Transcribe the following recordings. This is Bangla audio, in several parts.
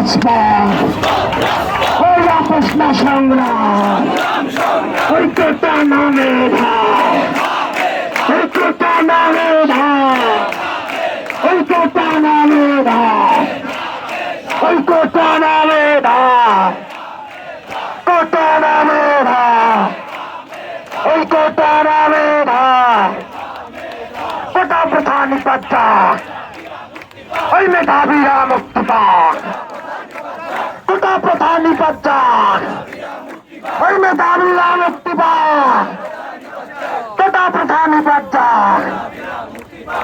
রাজপথ ওই আপোষ না সংগ্রাম ঐক্যতা নামে ধার ঐক্যতা নামে ধার ঐক্যতা নামে ধার ঐক্যতা নামে ধার কোটা নামে ধার ঐক্যতা নামে ধার কোটা প্রথা নিপাত ওই মেধাবীরা মুক্তি পাক কোটা প্রথা নিপাত ওই মেধাবীরা মুক্তি পাক কোটা প্রথা নিপাত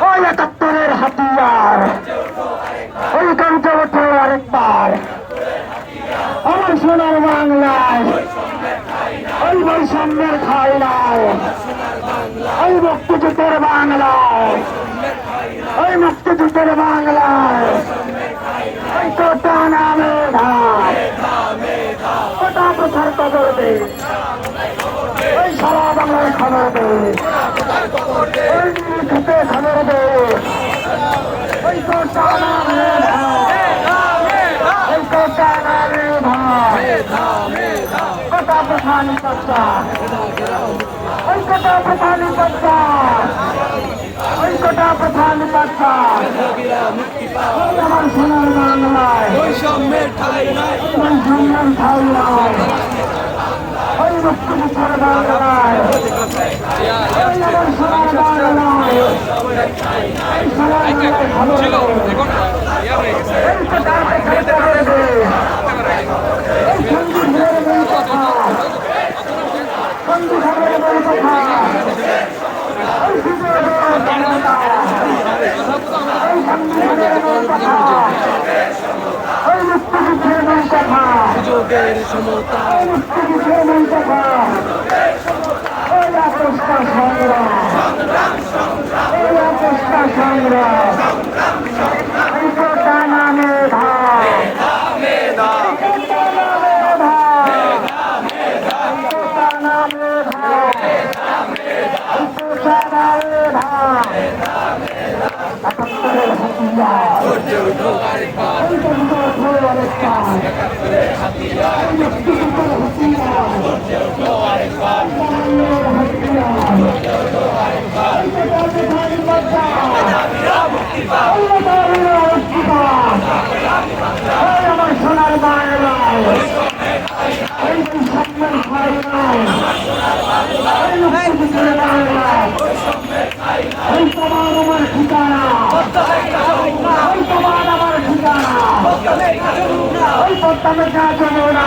ওই ৭১-এর হাতিয়ার ওই গর্জে ওঠে আরেকবার আমার সোনার বাংলায় ওই বৈষম্যের ঠাঁই নাই ওই মুক্তিযুদ্ধের বাংলায় ওই মুক্তিযুদ্ধের বাংলায় ওই কোটা নামে ধার কোটা প্রথার কবর দে ওই সারা বাংলায় খবর দে ওই নিরিখতে খবর দে ওই কোটা নামে ধার ওই কোটা নামে ধার কোটা প্রথা নিপাত ওই কোটা প্রথা নিপাত ওই কোটা প্রথা নিপাত আমার সোনার বাংলায় বৈষম্যের ঠাঁই নাই বৈষম্যের ঠাঁই নাই ওই মুক্তিযুদ্ধের বাংলায় ওই আমার সোনার বাংলায় এই সোনার বাংলায় খবর দে এই কোটা প্রথার খবর দে এই সংবিধানের বই কথা সংবিধানের বই কথা ওই সুযোগের জনতা ওই সংবিধানের বই কথা ওই মুক্তিযুদ্ধের বই কথা সুযোগের সমতা ওই মুক্তিযুদ্ধের বই কথা ওই আপোষটা সংগ্রাম ওই আপোষটা সংগ্রাম ওই কোটা নামে ধার কোটা নামে ধার কোটা নামে ধার কোটা নামে ধার ৭১-এর হাতিয়ার ওই গর্জে ওঠে আরেকবার ওই মুক্তিযুদ্ধের হাতিয়ার বাংলার হাতিয়ার ওই কোটা প্রথা নিপাত ওই মেধাবীরা মুক্তি পাক ওই আমার সোনার বাংলায় ওই বৈষম্যের ঠাঁই নাই ওই মুক্তিযুদ্ধের বাংলায় ওই সমান আমার ঠিকানা ওই সমান আমার ঠিকানা ওই পদ্মা মেঘনা যমুনা